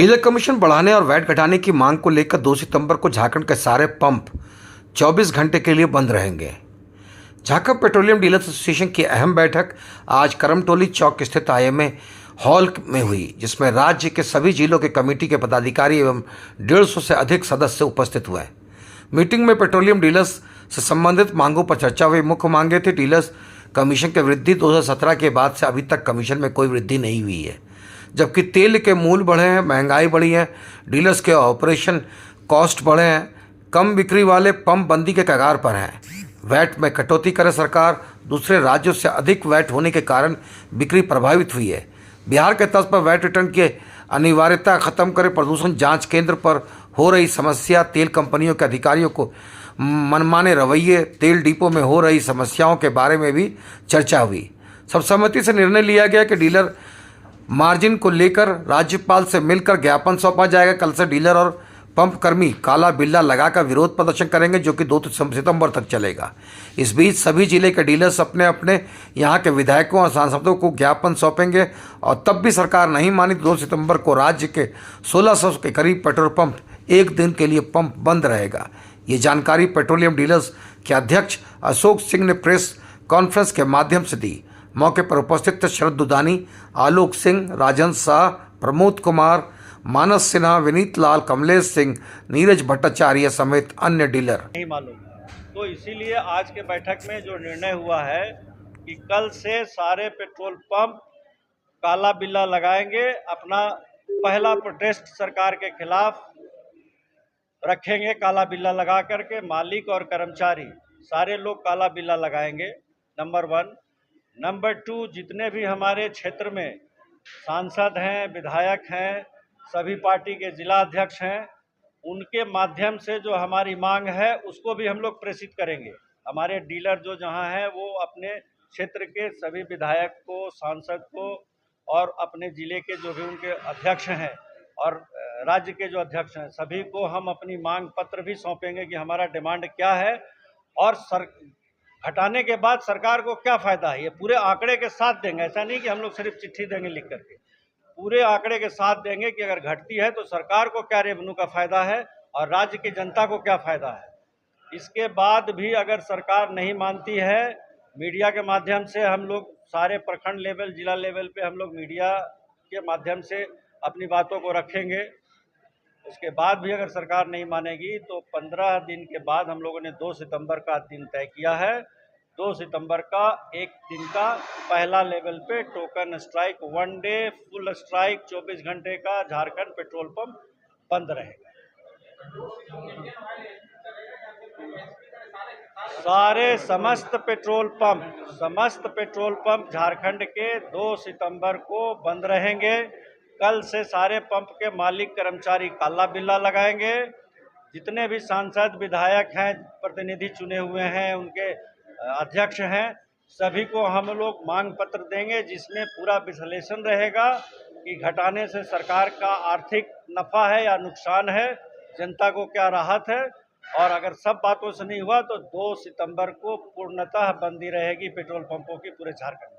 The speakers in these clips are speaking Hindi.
डीजल कमीशन बढ़ाने और वैट घटाने की मांग को लेकर 2 सितंबर को झारखंड के सारे पंप 24 घंटे के लिए बंद रहेंगे। झारखंड पेट्रोलियम डीलर्स एसोसिएशन की अहम बैठक आज करमटोली चौक स्थित आईएमए हॉल में हुई, जिसमें राज्य के सभी जिलों के कमेटी के पदाधिकारी एवं 150 से अधिक सदस्य उपस्थित हुए। मीटिंग में पेट्रोलियम डीलर्स से संबंधित मांगों पर चर्चा हुई। मुख्य मांगे थी डीलर्स कमीशन की वृद्धि। 2017 के बाद से अभी तक कमीशन में कोई वृद्धि नहीं हुई है, जबकि तेल के मूल्य बढ़े हैं, महंगाई बढ़ी है, डीलर्स के ऑपरेशन कॉस्ट बढ़े हैं, कम बिक्री वाले पंप बंदी के कगार पर हैं। वैट में कटौती करे सरकार। दूसरे राज्यों से अधिक वैट होने के कारण बिक्री प्रभावित हुई है। बिहार के तर्ज पर वैट रिटर्न की अनिवार्यता खत्म करे। प्रदूषण जांच केंद्र पर हो रही समस्या, तेल कंपनियों के अधिकारियों को मनमाने रवैये, तेल डिपो में हो रही समस्याओं के बारे में भी चर्चा हुई। सर्वसम्मति से निर्णय लिया गया कि डीलर मार्जिन को लेकर राज्यपाल से मिलकर ज्ञापन सौंपा जाएगा। कल से डीलर और पंप कर्मी काला बिल्ला लगाकर विरोध प्रदर्शन करेंगे, जो कि 2 सितंबर तक चलेगा। इस बीच सभी जिले के डीलर्स अपने अपने यहाँ के विधायकों और सांसदों को ज्ञापन सौंपेंगे और तब भी सरकार नहीं मानी तो 2 सितंबर को राज्य के 1600 के करीब पेट्रोल पंप एक दिन के लिए पंप बंद रहेगा। ये जानकारी पेट्रोलियम डीलर्स के अध्यक्ष अशोक सिंह ने प्रेस कॉन्फ्रेंस के माध्यम से दी। मौके पर उपस्थित थे शरद दुधानी, आलोक सिंह, राजन शाह, प्रमोद कुमार, मानस सिन्हा, विनीत लाल, कमलेश सिंह, नीरज भट्टाचार्य समेत अन्य डीलर। नहीं मालूम, तो इसीलिए आज के बैठक में जो निर्णय हुआ है कि कल से सारे पेट्रोल पंप काला बिल्ला लगाएंगे। अपना पहला प्रोटेस्ट सरकार के खिलाफ रखेंगे। काला बिल्ला लगा करके मालिक और कर्मचारी सारे लोग काला बिल्ला लगाएंगे, नंबर 1। नंबर 2, जितने भी हमारे क्षेत्र में सांसद हैं, विधायक हैं, सभी पार्टी के जिला अध्यक्ष हैं, उनके माध्यम से जो हमारी मांग है उसको भी हम लोग प्रेषित करेंगे। हमारे डीलर जो जहां हैं वो अपने क्षेत्र के सभी विधायक को, सांसद को और अपने जिले के जो भी उनके अध्यक्ष हैं और राज्य के जो अध्यक्ष हैं, सभी को हम अपनी मांग पत्र भी सौंपेंगे कि हमारा डिमांड क्या है और घटाने के बाद सरकार को क्या फ़ायदा है। ये पूरे आंकड़े के साथ देंगे, ऐसा नहीं कि हम लोग सिर्फ चिट्ठी देंगे लिख करके। पूरे आंकड़े के साथ देंगे कि अगर घटती है तो सरकार को क्या रेवेन्यू का फ़ायदा है और राज्य की जनता को क्या फ़ायदा है। इसके बाद भी अगर सरकार नहीं मानती है, मीडिया के माध्यम से हम लोग सारे प्रखंड लेवल, जिला लेवल पे हम लोग मीडिया के माध्यम से अपनी बातों को रखेंगे। उसके बाद भी अगर सरकार नहीं मानेगी तो 15 दिन के बाद हम लोगों ने 2 सितंबर का दिन तय किया है। 2 सितंबर का एक दिन का पहला लेवल पे token strike, 1 day full strike, 24 घंटे का झारखंड पेट्रोल पंप बंद रहेगा। सारे समस्त पेट्रोल पंप झारखंड के 2 सितंबर को बंद रहेंगे। कल से सारे पंप के मालिक कर्मचारी काला बिल्ला लगाएंगे। जितने भी सांसद, विधायक हैं, प्रतिनिधि चुने हुए हैं, उनके अध्यक्ष हैं, सभी को हम लोग मांग पत्र देंगे, जिसमें पूरा विश्लेषण रहेगा कि घटाने से सरकार का आर्थिक नफ़ा है या नुकसान है, जनता को क्या राहत है। और अगर सब बातों से नहीं हुआ तो 2 सितंबर को पूर्णतः बंदी रहेगी पेट्रोल पंपों की पूरे झारखंड में।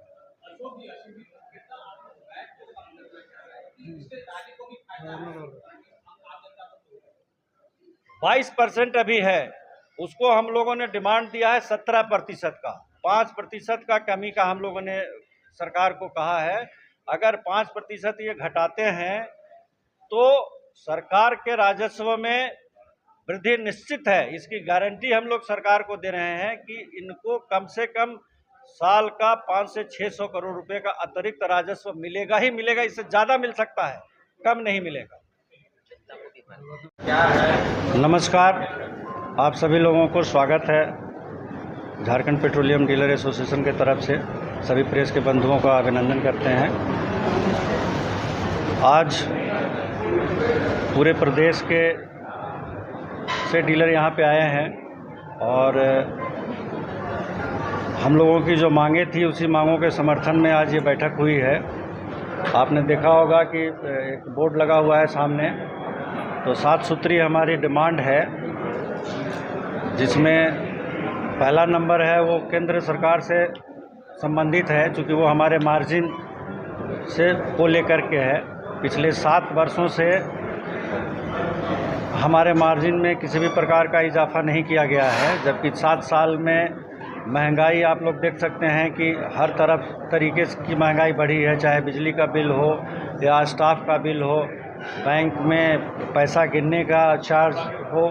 22% अभी है, उसको हम लोगों ने डिमांड दिया है 17% का। 5% का कमी का हम लोगों ने सरकार को कहा है। अगर 5% ये घटाते हैं तो सरकार के राजस्व में वृद्धि निश्चित है। इसकी गारंटी हम लोग सरकार को दे रहे हैं कि इनको कम से कम साल का 500 से 600 करोड़ रुपए का अतिरिक्त राजस्व मिलेगा ही मिलेगा। इससे ज़्यादा मिल सकता है, कम नहीं मिलेगा। नमस्कार, आप सभी लोगों को स्वागत है। झारखंड पेट्रोलियम डीलर एसोसिएशन के तरफ से सभी प्रेस के बंधुओं का अभिनंदन करते हैं। आज पूरे प्रदेश के से डीलर यहाँ पे आए हैं और हम लोगों की जो मांगे थी उसी मांगों के समर्थन में आज ये बैठक हुई है। आपने देखा होगा कि एक बोर्ड लगा हुआ है सामने, तो 7 सूत्री हमारी डिमांड है, जिसमें पहला नंबर है वो केंद्र सरकार से संबंधित है, चूँकि वो हमारे मार्जिन से को लेकर के है। पिछले 7 वर्षों से हमारे मार्जिन में किसी भी प्रकार का इजाफा नहीं किया गया है, जबकि 7 साल में महंगाई आप लोग देख सकते हैं कि हर तरफ तरीके की महंगाई बढ़ी है, चाहे बिजली का बिल हो या स्टाफ का बिल हो, बैंक में पैसा गिनने का चार्ज हो।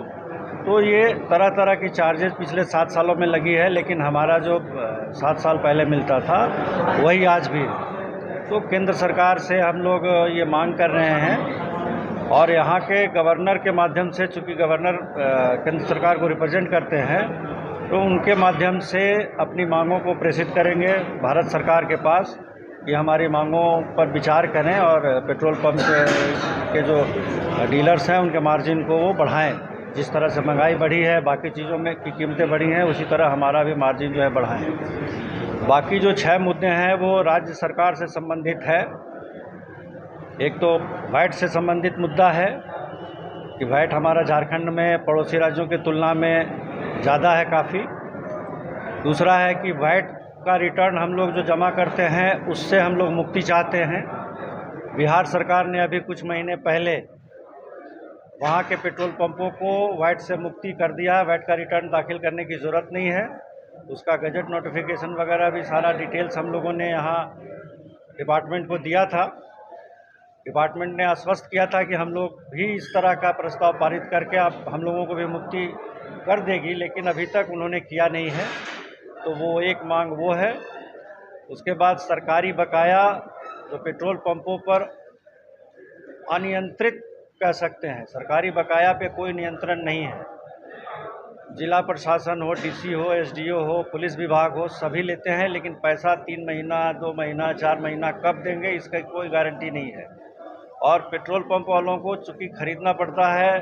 तो ये तरह तरह की चार्जेस पिछले 7 सालों में लगी है, लेकिन हमारा जो 7 साल पहले मिलता था वही आज भी है। तो केंद्र सरकार से हम लोग ये मांग कर रहे हैं और यहाँ के गवर्नर के माध्यम से, चूँकि गवर्नर केंद्र सरकार को रिप्रेजेंट करते हैं, तो उनके माध्यम से अपनी मांगों को प्रेषित करेंगे भारत सरकार के पास कि हमारी मांगों पर विचार करें और पेट्रोल पंप के जो डीलर्स हैं उनके मार्जिन को वो बढ़ाएं। जिस तरह से महंगाई बढ़ी है, बाकी चीज़ों में की कीमतें बढ़ी हैं, उसी तरह हमारा भी मार्जिन जो है बढ़ाएं। बाकी जो 6 मुद्दे हैं वो राज्य सरकार से संबंधित है। एक तो वैट से संबंधित मुद्दा है कि वैट हमारा झारखंड में पड़ोसी राज्यों की तुलना में ज़्यादा है काफ़ी। दूसरा है कि वैट का रिटर्न हम लोग जो जमा करते हैं उससे हम लोग मुक्ति चाहते हैं। बिहार सरकार ने अभी कुछ महीने पहले वहाँ के पेट्रोल पंपों को वैट से मुक्ति कर दिया है, वैट का रिटर्न दाखिल करने की ज़रूरत नहीं है। उसका गजट नोटिफिकेशन वगैरह भी सारा डिटेल्स हम लोगों ने यहाँ डिपार्टमेंट को दिया था। डिपार्टमेंट ने आश्वस्त किया था कि हम लोग भी इस तरह का प्रस्ताव पारित करके आप हम लोगों को भी मुक्ति कर देगी, लेकिन अभी तक उन्होंने किया नहीं है। तो वो एक मांग वो है। उसके बाद सरकारी बकाया जो पेट्रोल पंपों पर अनियंत्रित कह सकते हैं, सरकारी बकाया पे कोई नियंत्रण नहीं है। जिला प्रशासन हो, डीसी हो, एसडीओ हो, पुलिस विभाग हो, सभी लेते हैं, लेकिन पैसा 3 महीना, 2 महीना, 4 महीना कब देंगे इसका कोई गारंटी नहीं है। और पेट्रोल पंप वालों को चूँकि खरीदना पड़ता है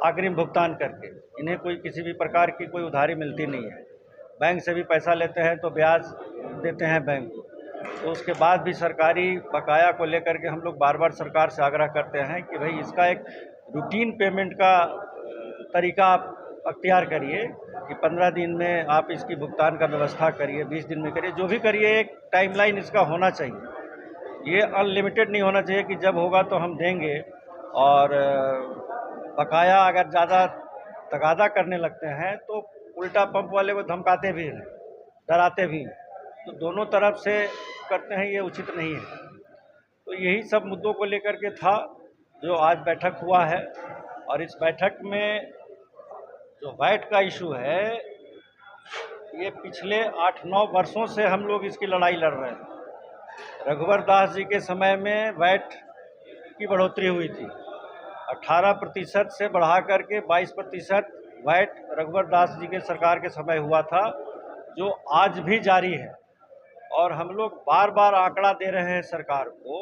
अग्रिम भुगतान करके, इन्हें कोई किसी भी प्रकार की कोई उधारी मिलती नहीं है। बैंक से भी पैसा लेते हैं तो ब्याज देते हैं बैंक को। तो उसके बाद भी सरकारी बकाया को लेकर के हम लोग बार बार सरकार से आग्रह करते हैं कि भाई इसका एक रूटीन पेमेंट का तरीका आप अख्तियार करिए कि 15 दिन में आप इसकी भुगतान का व्यवस्था करिए, 20 दिन में करिए, जो भी करिए, एक टाइमलाइन इसका होना चाहिए। ये अनलिमिटेड नहीं होना चाहिए कि जब होगा तो हम देंगे। और बकाया अगर ज़्यादा तगादा करने लगते हैं तो उल्टा पंप वाले को धमकाते भी हैं, डराते भी हैं। तो दोनों तरफ से करते हैं, ये उचित नहीं है। तो यही सब मुद्दों को लेकर के था जो आज बैठक हुआ है। और इस बैठक में जो वैट का इशू है, ये पिछले 8-9 वर्षों से हम लोग इसकी लड़ाई लड़ रहे हैं। रघुवर दास जी के समय में वैट की बढ़ोतरी हुई थी, 18% से बढ़ा करके 22% वैट रघुवर दास जी के सरकार के समय हुआ था, जो आज भी जारी है। और हम लोग बार बार आंकड़ा दे रहे हैं सरकार को।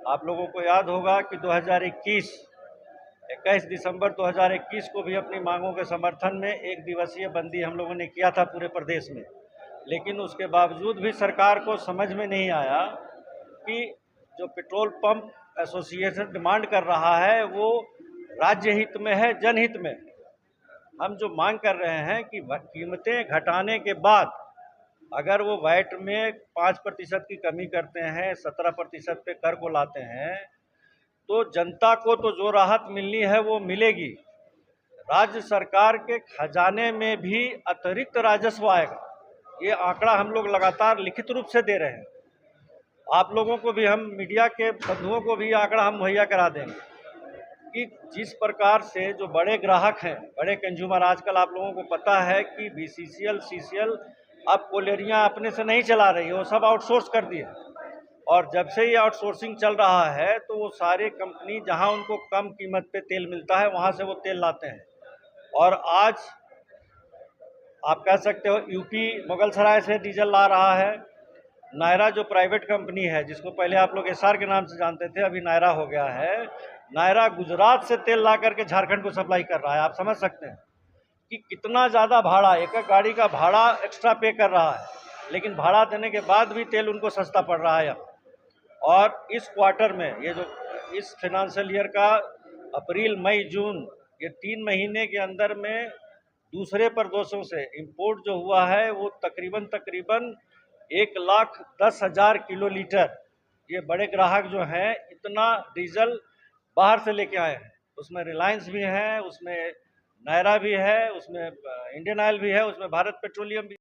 आप लोगों को याद होगा कि 21 दिसंबर 2021 को भी अपनी मांगों के समर्थन में 1 दिवसीय बंदी हम लोगों ने किया था पूरे प्रदेश में। लेकिन उसके बावजूद भी सरकार को समझ में नहीं आया कि जो पेट्रोल पंप एसोसिएशन डिमांड कर रहा है वो राज्य हित में है, जनहित में। हम जो मांग कर रहे हैं कि कीमतें घटाने के बाद अगर वो वैट में 5% की कमी करते हैं, 17% पे कर को लाते हैं, तो जनता को तो जो राहत मिलनी है वो मिलेगी। राज्य सरकार के खजाने में भी अतिरिक्त राजस्व आएगा। ये आंकड़ा हम लोग लगातार लिखित रूप से दे रहे हैं। आप लोगों को भी, हम मीडिया के बंधुओं को भी आंकड़ा हम मुहैया करा देंगे कि जिस प्रकार से जो बड़े ग्राहक हैं, बड़े कंज्यूमर, आजकल आप लोगों को पता है कि BCCL, CCL अब कोलेरियाँ अपने से नहीं चला रही है, वो सब आउटसोर्स कर दिए। और जब से ये आउटसोर्सिंग चल रहा है तो वो सारे कंपनी जहां उनको कम कीमत पे तेल मिलता है वहां से वो तेल लाते हैं। और आज आप कह सकते हो यूपी मुगलसराय से डीजल ला रहा है। नायरा जो प्राइवेट कंपनी है, जिसको पहले आप लोग SR के नाम से जानते थे, अभी नायरा हो गया है। नायरा गुजरात से तेल ला करके झारखंड को सप्लाई कर रहा है। आप समझ सकते हैं कि कितना ज़्यादा भाड़ा, एक गाड़ी का भाड़ा एक्स्ट्रा पे कर रहा है, लेकिन भाड़ा देने के बाद भी तेल उनको सस्ता पड़ रहा है। और इस क्वार्टर में, ये जो इस फाइनेंशियल ईयर का अप्रैल, मई, जून, ये 3 महीने के अंदर में दूसरे प्रदेशों से इंपोर्ट जो हुआ है वो तकरीबन 1,10,000 किलो लीटर ये बड़े ग्राहक जो हैं इतना डीजल बाहर से लेके आए हैं। उसमें रिलायंस भी है, उसमें नायरा भी है, उसमें इंडियन ऑयल भी है, उसमें भारत पेट्रोलियम भी